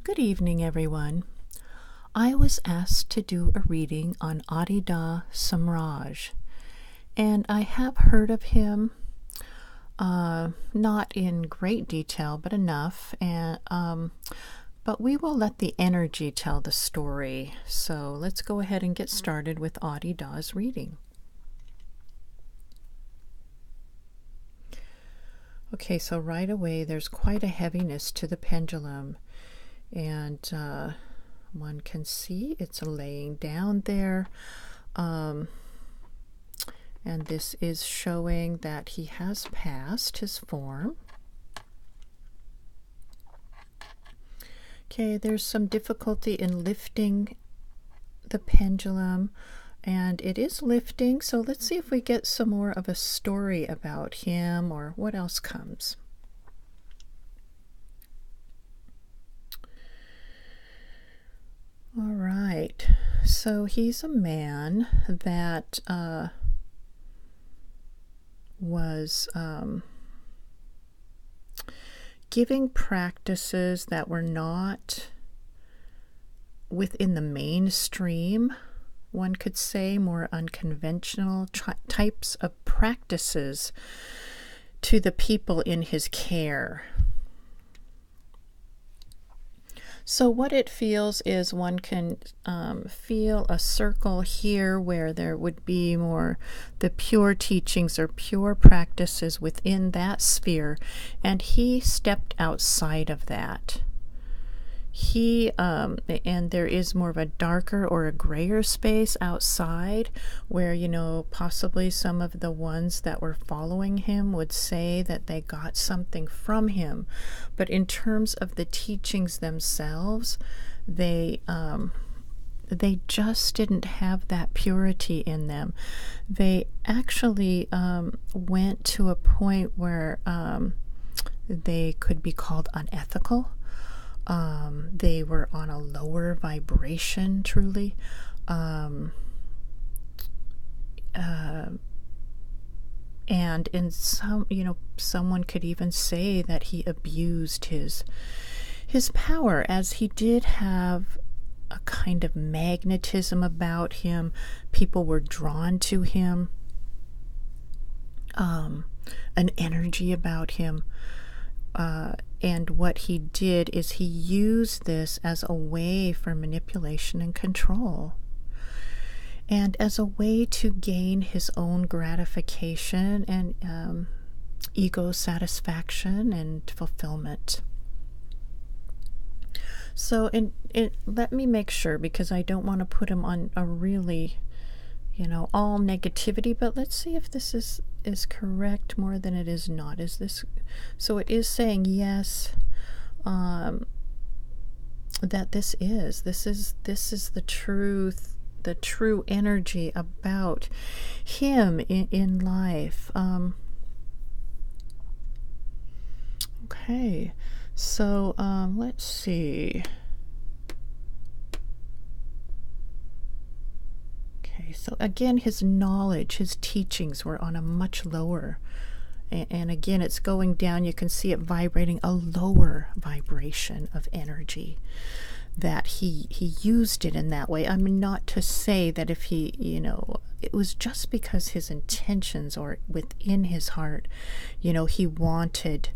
Good evening, everyone. I was asked to do a reading on Adi Da Samraj, and I have heard of him, not in great detail, but enough. But we will let the energy tell the story. So let's go ahead and get started with Adi Da's reading. Okay, so right away there's quite a heaviness to the pendulum, and one can see it's laying down there, and this is showing that he has passed his form. Okay, there's some difficulty in lifting the pendulum, and it is lifting, so let's see if we get some more of a story about him or what else comes. All right, so he's a man that was giving practices that were not within the mainstream, one could say, more unconventional types of practices to the people in his care. So what it feels is one can feel a circle here where there would be more the pure teachings or pure practices within that sphere, and he stepped outside of that. And there is more of a darker or a grayer space outside where, possibly some of the ones that were following him would say that they got something from him. But in terms of the teachings themselves, they just didn't have that purity in them. They actually went to a point where they could be called unethical. They were on a lower vibration, truly. And in some, someone could even say that he abused his power, as he did have a kind of magnetism about him. People were drawn to him, an energy about him. And what he did is he used this as a way for manipulation and control, and as a way to gain his own gratification and ego satisfaction and fulfillment. So let me make sure, because I don't want to put him on a really, all negativity, but let's see if this is correct more than it is not. Is this, so it is saying yes, that this is the truth, the true energy about him in life. Okay, so let's see. So again, his knowledge, his teachings were on a much lower, and again, it's going down. You can see it vibrating a lower vibration of energy, that he used it in that way. I mean, not to say that if he, it was just because his intentions, or within his heart, he wanted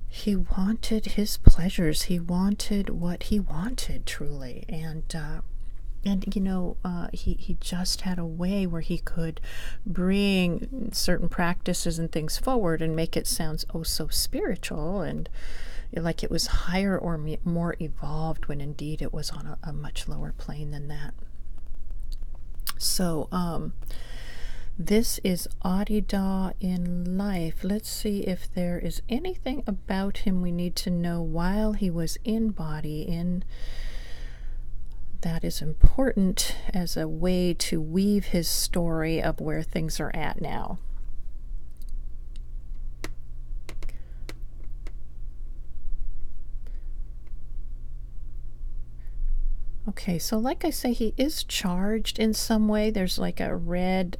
his pleasures. He wanted what he wanted, truly. And he just had a way where he could bring certain practices and things forward and make it sound so spiritual, and like it was higher or more evolved, when indeed it was on a much lower plane than that. So this is Adi Da in life. Let's see if there is anything about him we need to know while he was in body, that is important as a way to weave his story of where things are at now. Okay, so like I say, he is charged in some way. There's like a red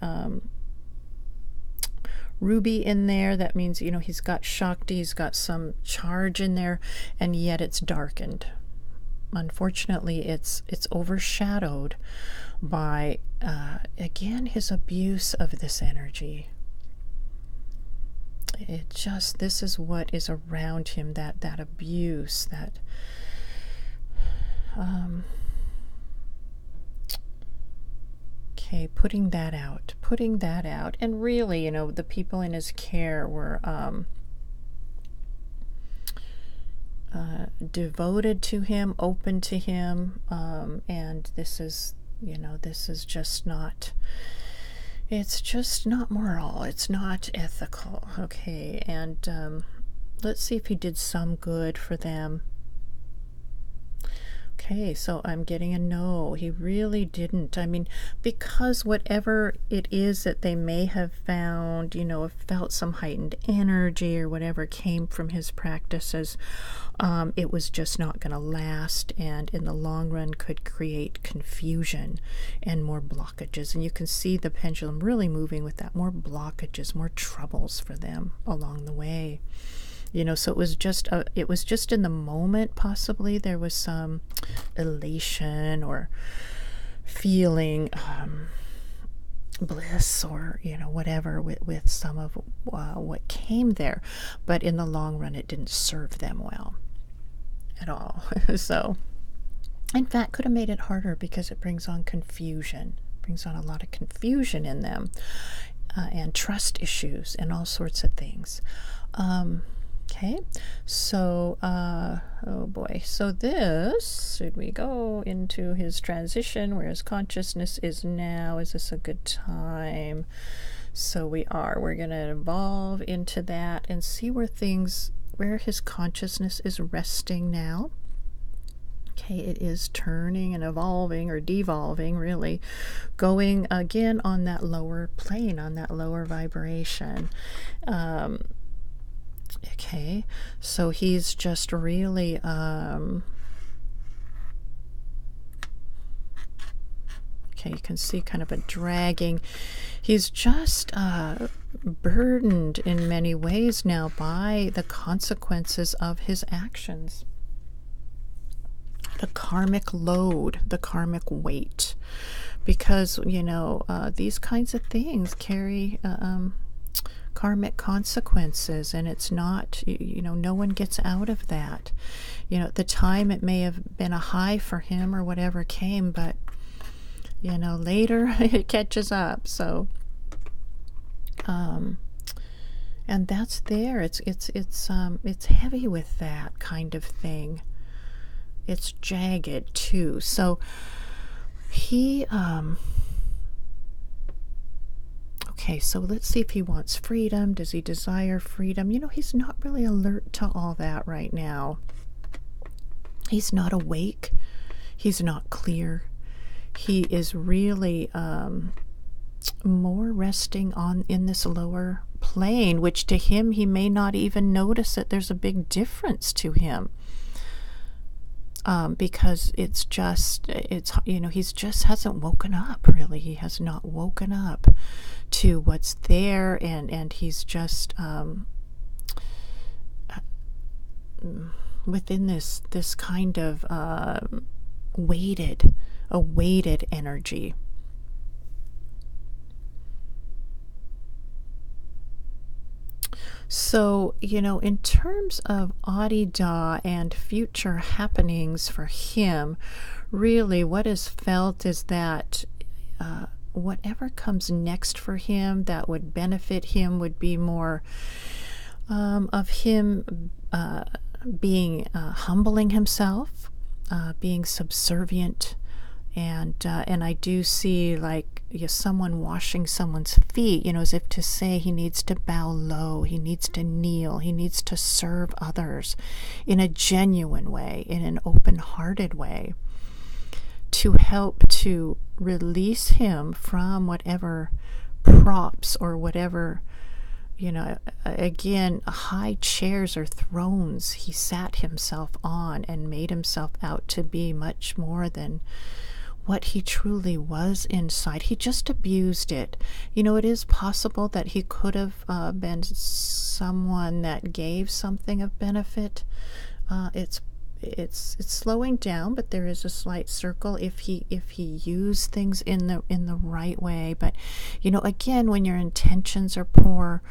ruby in there. That means, he's got Shakti, he's got some charge in there, and yet it's darkened. Unfortunately, it's overshadowed by, again, his abuse of this energy. This is what is around him, that abuse, that okay, putting that out. And really, the people in his care were devoted to him, open to him, and this is just not, it's just not moral, it's not ethical. Okay, and let's see if he did some good for them. Okay, so I'm getting a no. He really didn't. I mean, because whatever it is that they may have found, felt some heightened energy or whatever came from his practices, it was just not going to last, and in the long run could create confusion and more blockages. And you can see the pendulum really moving with that, more blockages, more troubles for them along the way. So it was just in the moment. Possibly there was some elation or feeling bliss or whatever with some of what came there, but in the long run it didn't serve them well at all. So in fact could have made it harder, because it brings on confusion, brings on a lot of confusion in them, and trust issues and all sorts of things. Okay, so, oh boy, so this, should we go into his transition where his consciousness is now? Is this a good time? So we're going to evolve into that and see where his consciousness is resting now. Okay, it is turning and evolving, or devolving really, going again on that lower plane, on that lower vibration. Okay, so he's just really okay, you can see kind of a dragging. He's just burdened in many ways now by the consequences of his actions. The karmic load, the karmic weight, because these kinds of things carry karmic consequences, and it's not, no one gets out of that. At the time it may have been a high for him or whatever came, but later it catches up. So and that's there. It's heavy with that kind of thing. It's jagged too. So he okay, so let's see if he wants freedom. Does he desire freedom? He's not really alert to all that right now. He's not awake. He's not clear. He is really more resting in this lower plane, which to him, he may not even notice that there's a big difference to him. Because he just hasn't woken up, really. He has not woken up to what's there, and he's just within this kind of weighted energy. So, in terms of Adi Da and future happenings for him, really what is felt is that whatever comes next for him that would benefit him would be more of him being humbling himself, being subservient, and I do see someone washing someone's feet, as if to say he needs to bow low, he needs to kneel, he needs to serve others in a genuine way, in an open-hearted way, to help to release him from whatever props or whatever, again, high chairs or thrones he sat himself on and made himself out to be much more than what he truly was inside. He just abused it. You know, it is possible that he could have been someone that gave something of benefit. It's slowing down, but there is a slight circle if he used things in the right way. But you know, again, when your intentions are poor,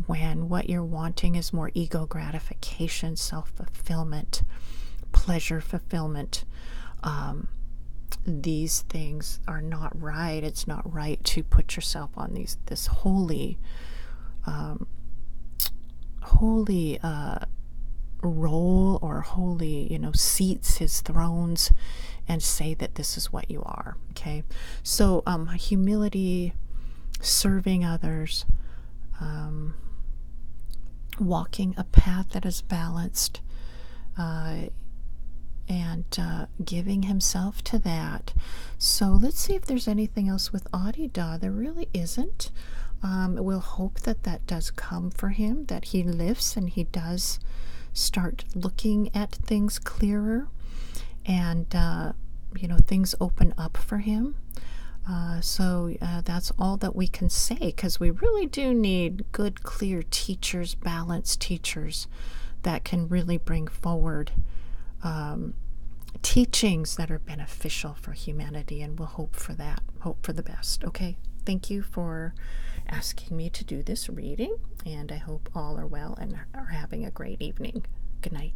when what you're wanting is more ego gratification, self-fulfillment, pleasure fulfillment, these things are not right. It's not right to put yourself on this holy role, or holy, you know, seats, his thrones, and say that this is what you are. Okay, so humility, serving others, walking a path that is balanced, and giving himself to that. So let's see if there's anything else with Adi Da. There really isn't. We'll hope that that does come for him, that he lifts and he does start looking at things clearer, and you know, things open up for him. So that's all that we can say, because we really do need good, clear teachers, balanced teachers that can really bring forward teachings that are beneficial for humanity, and we'll hope for that, hope for the best. Okay, thank you for asking me to do this reading, and I hope all are well and are having a great evening. Good night.